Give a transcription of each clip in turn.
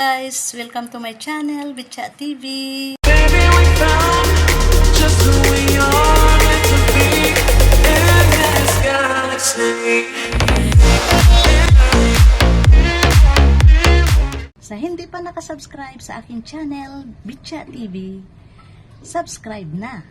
Guys, welcome to my channel, Bitchat TV. Baby, we found just who we are meant to be in this galaxy. Sa hindi pa nakasubscribe sa aking channel, Bitchat TV, subscribe na.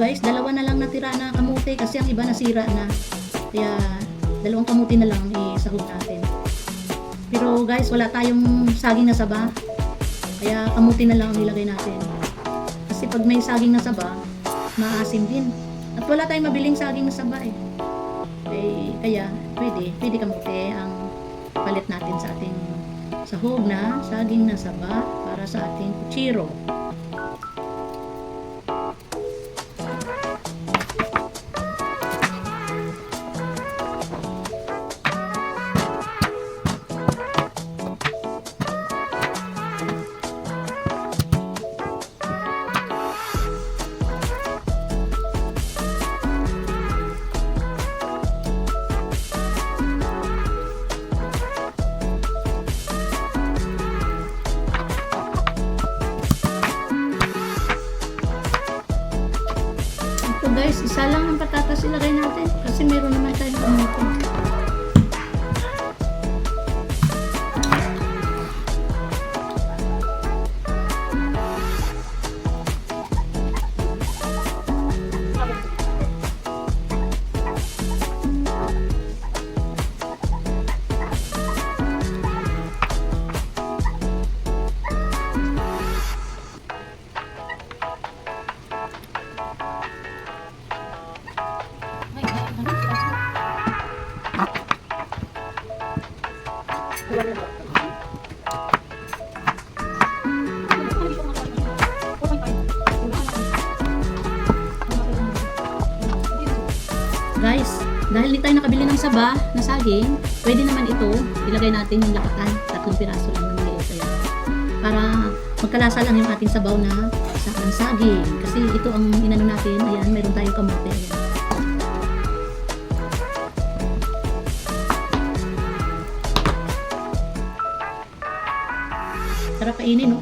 Guys, dalawa na lang natira na kamote kasi ang iba nasira na. Kaya dalawang kamote na lang isahog natin. Pero guys, wala tayong saging na saba. Kaya kamote na lang ang nilagay natin. Kasi pag may saging na saba, maasim din. At wala tayong mabiling saging na saba eh. Kaya pwede kamote ang palit natin sa ating sahog na saging na saba para sa ating kutsiro. Guys, isa lang ang patatas ilagay natin kasi meron naman tayong kamote. Guys, dahil di tayo nakabili ng saba na saging, pwede naman ito, ilagay natin yung lakatan, 3 piraso lang ng maliit. Para magkalasa lang yung ating sabaw na saging. Kasi ito ang inano natin, ayan, meron tayong kamote. Ayan. Sarap kainin, no?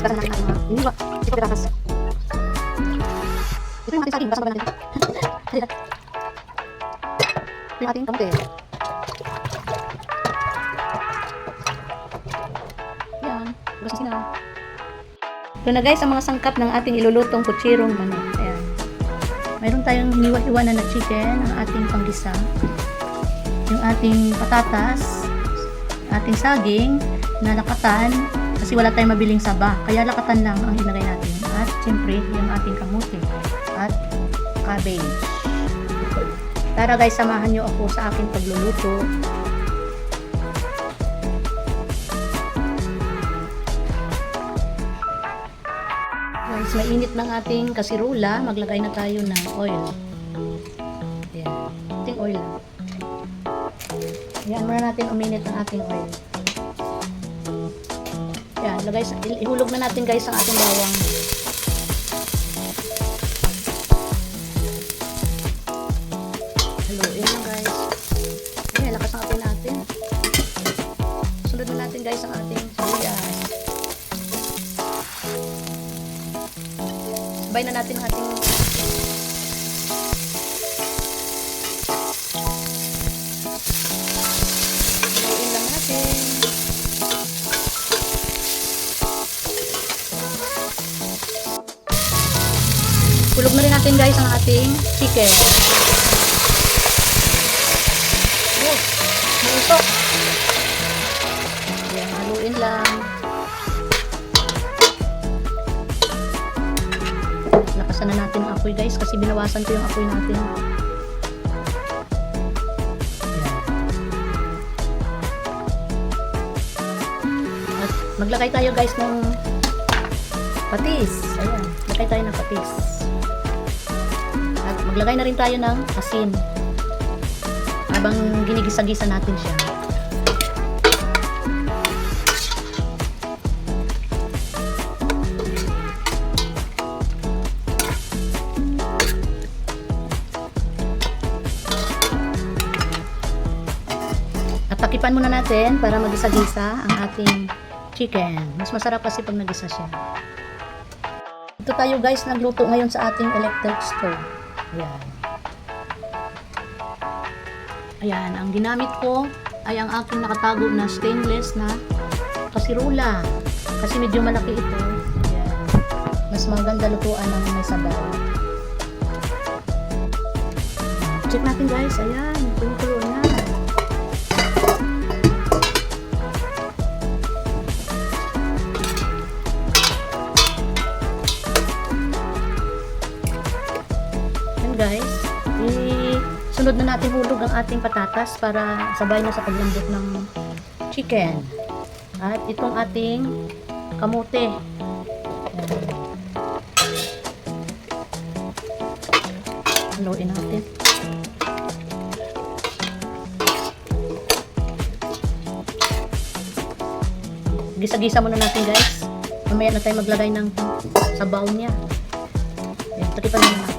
Basahan natin ang mga iniwa. Ito piratas. Ito yung ating saging. Basahan ba natin? Halika. Ito yung ating kamote. Yan. Basasin na. Ito na guys, ang mga sangkap ng ating ilulutong kutsirong manok. Ayan. Mayroon tayong hiniwa-hiwanan na chicken, ang ating panggisa, yung ating patatas, ating saging, na lakatan, kasi wala tayong mabiling saba, kaya lakatan lang ang ilagay natin. At siyempre, yung ating kamote at cabbage. Tara guys, samahan nyo ako sa aking pagluluto. Guys, mainit ng ating kasirula, maglagay na tayo ng oil. Ayan, ating oil. Ayan, muna natin uminit ang ating oil. Ayan, ihulog na natin guys ang ating bawang. Haluin lang guys. Ayan, lakas ang apoy natin. Sunod na natin guys ang ating sibuyas. Sabay na natin ang ating haluin lang natin. Kulog na rin natin guys ang ating chicken. Oh, mausok. Ayan, haluin lang. Lakasan na natin ang apoy guys kasi binawasan ko yung apoy natin. Ayan. At maglagay tayo guys ng patis. Ayan, maglagay tayo ng patis. At maglagay na rin tayo ng asin habang ginigisa-gisa natin siya. At takipan muna natin para magisa-gisa ang ating chicken. Mas masarap kasi pag nagisa siya. Ito tayo guys, nagluto ngayon sa ating electric stove. Ayan. Ayan, ang ginamit ko ay ang aking nakatago na stainless na kasirula. Kasi medyo malaki ito. Ayan. Mas maganda lutuan ng may sabaw. Check natin guys. Ayan, kulo na. Guys, sunod na natin hulog ang ating patatas para sabay na sa paglambot ng chicken. At itong ating kamote. Haluin natin. Gisa-gisa muna natin guys. Mamaya na tayo maglagay ng sabaw niya. Ayan, takipan muna natin.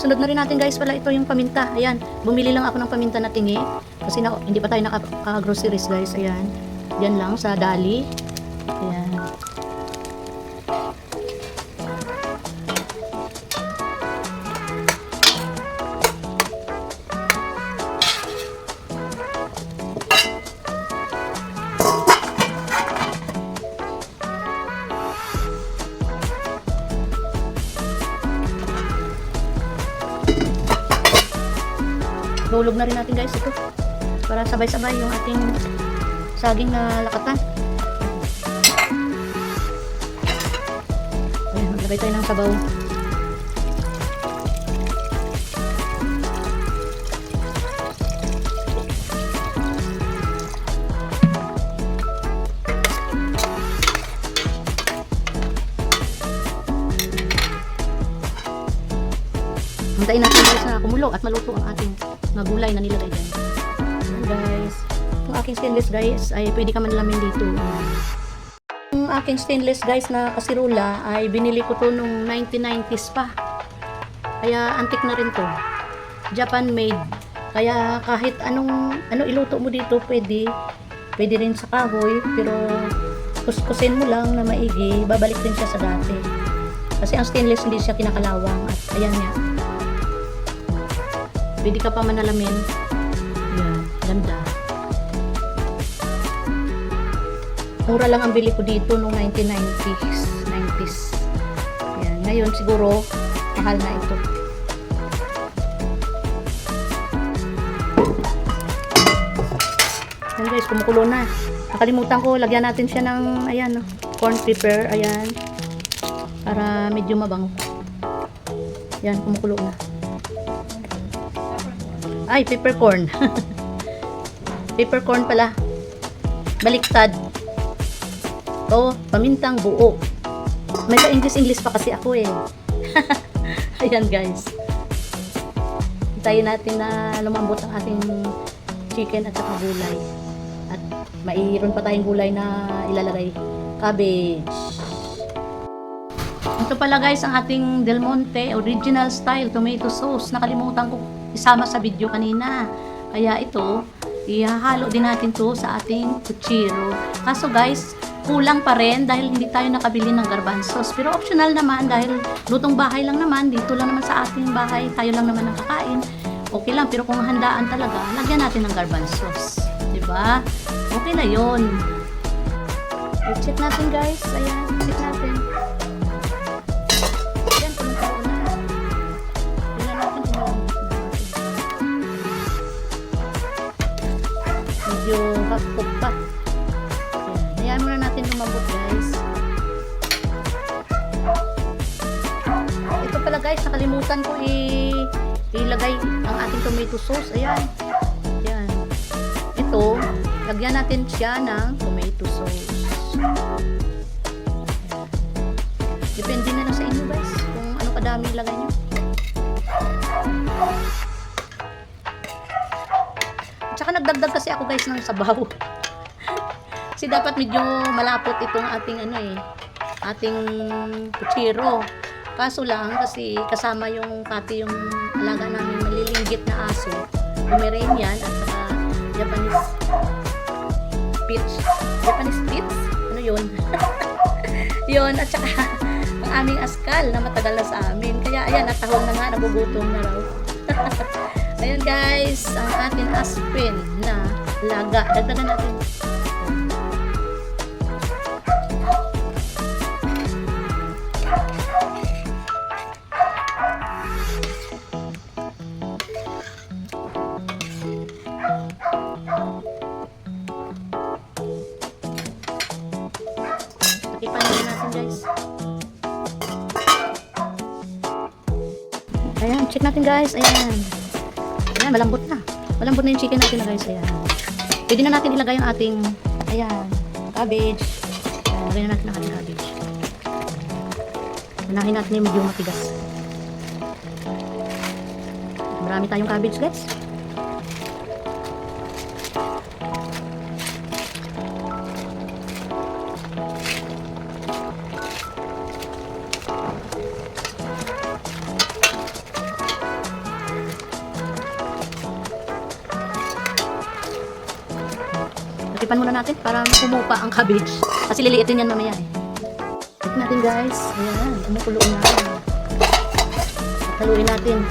Sunod na rin natin guys pala ito yung paminta. Ayan, bumili lang ako ng paminta na tingi kasi hindi pa tayo naka-groceries guys. Ayan, yan lang sa Dali. Ayan. Hulog na rin natin guys ito para sabay-sabay yung ating saging na lakatan. Ayan, maglagay tayo ng sabaw. Hintayin natin guys na kumulo at maluto ang ating mga gulay na nilagay dyan. Ayan guys. Itong aking stainless guys ay pwede ka manlamin dito. Yung aking stainless guys na kasirula ay binili ko to nung 1990s pa. Kaya antique na rin to. Japan made. Kaya kahit ano iluto mo dito, pwede rin sa kahoy, pero kuskusin mo lang na maigi, babalik din siya sa dati. Kasi ang stainless hindi siya kinakalawang. At ayan nga. Pwede ka pa manalamin. Yan, ganda. Mura lang ang bili ko dito noong 1990s. Yan, ngayon siguro mahal na ito. Yan guys, kumukulo na. Nakalimutan ko, lagyan natin siya ng ayan, corn pepper, ayan. Para medyo mabango. Yan, kumukulo na. Ay, peppercorn. Peppercorn pala. Baliktad. To, pamintang buo. May ka-English pa kasi ako eh. Ayan guys. Hintayin natin na lumambot ang ating chicken at saka gulay. At mayroon pa tayong gulay na ilalagay. Cabbage. Ito pala guys ang ating Del Monte original style tomato sauce. Nakalimutan ko isama sa video kanina. Kaya ito, ihahalo din natin to sa ating kutsiro. Kaso guys, kulang pa rin dahil hindi tayo nakabili ng garbanzos. Pero optional naman dahil lutong bahay lang naman. Dito lang naman sa ating bahay. Tayo lang naman ang kakain. Okay lang. Pero kung handaan talaga, lagyan natin ng garbanzos. Diba? Okay na yun. I-check natin guys. Ayan. Check natin. Ayan. Kung na. Tingnan natin kung medyo hapok pa. Ayan, muna natin lumambot guys. Ito pala guys, nakalimutan ko ilagay ang ating tomato sauce. Ayan. Ayan. Ito, lagyan natin siya ng tomato sauce. Ayan. Depende na lang sa inyo guys kung ano kadami ilagay nyo. At saka nagdagdag kasi ako guys ng sabaw. Kasi dapat medyo malapot itong ating ating kutsiro. Kaso lang kasi kasama yung pati yung alaga namin malilinggit na aso. Pomeranian at saka Japanese Spitz. Ano yun? Yun, at saka ang aming askal na matagal na sa amin. Kaya ayan, natahong na nga, nagugutom na raw. Ayan guys, ang ating aspen na laga. Dagdagan natin. Pakipanin natin guys. Ayan, check natin guys. Ayan. Ayan, malambot na. Malambot na yung chicken natin na guys. Ayan. Pwede na natin ilagay ang ating, ayan, cabbage. Ayan, lagay na natin ang ating cabbage. Unahin natin yung medyo matigas. Marami tayong cabbage guys. Tipan muna natin para pumupa ang cabbage. Kasi liliitin yan mamaya eh. Check natin guys. Ayan, kumukulo na. Haluin natin.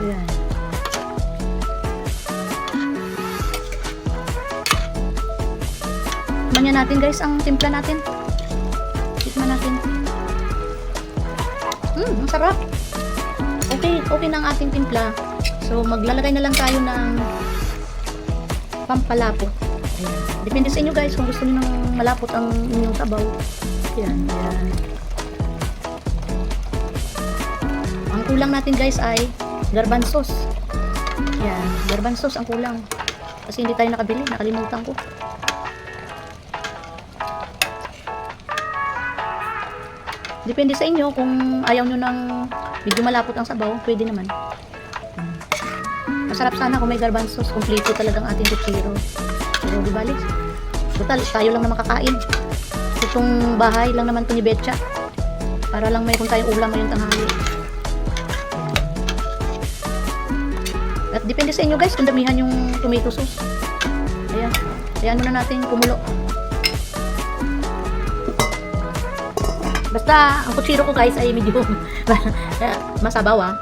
Ayan. Tikman natin guys ang timpla natin. Tikman natin. Ang sarap. Okay na ang ating timpla. So, maglalagay na lang tayo ng pampalapot. Ayan. Depende sa inyo guys kung gusto niyo ng malapot ang inyong sabaw. Ayan, ayan. Ang kulang natin guys ay garbanzos. Ayan, garbanzos ang kulang. Kasi hindi tayo nakabili, nakalimutan ko. Depende sa inyo kung ayaw nyo ng medyo malapot ang sabaw, pwede naman. Masarap sana kung may garbanzos, kompleto talagang ating kutsiro. Pero di balik. Total, tayo lang na makakain. Itong bahay lang naman ito ni Betcha. Para lang mayroon tayong ulam ngayong tanghali. At depende sa inyo guys kung damihan yung tomato sauce. Ayan. Ayan muna natin kumulo. Basta, ang kutsiro ko guys ay medyo masabaw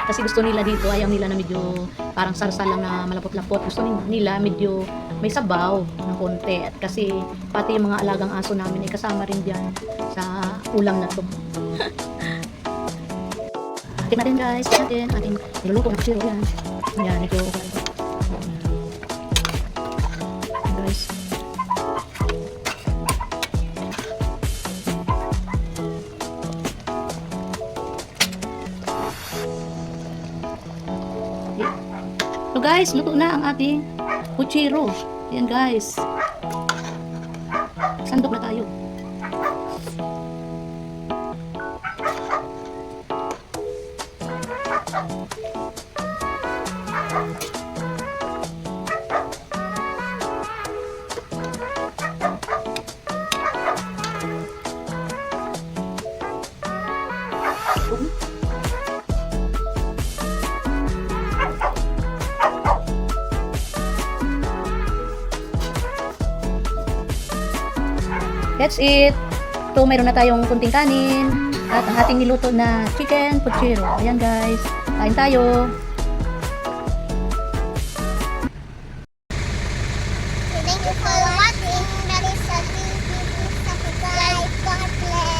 Kasi gusto nila dito, ayaw nila na medyo parang sarsal lang na malapot-lapot. Gusto nila medyo may sabaw ng konti. At kasi pati yung mga alagang aso namin ay kasama rin dyan sa ulam na to. Tingnan natin guys, tingnan natin ating niluluto ng kutsiro yan. Ayan, medyo okay. Guys. So guys, luto na ang ating kutsiro. Ayan guys. Sandok na tayo. That's it. So, mayroon na tayong kunting kanin at ang ating niluto na chicken puchero. Ayan guys. Kain tayo. Thank you for watching. That is a subscribe, God bless.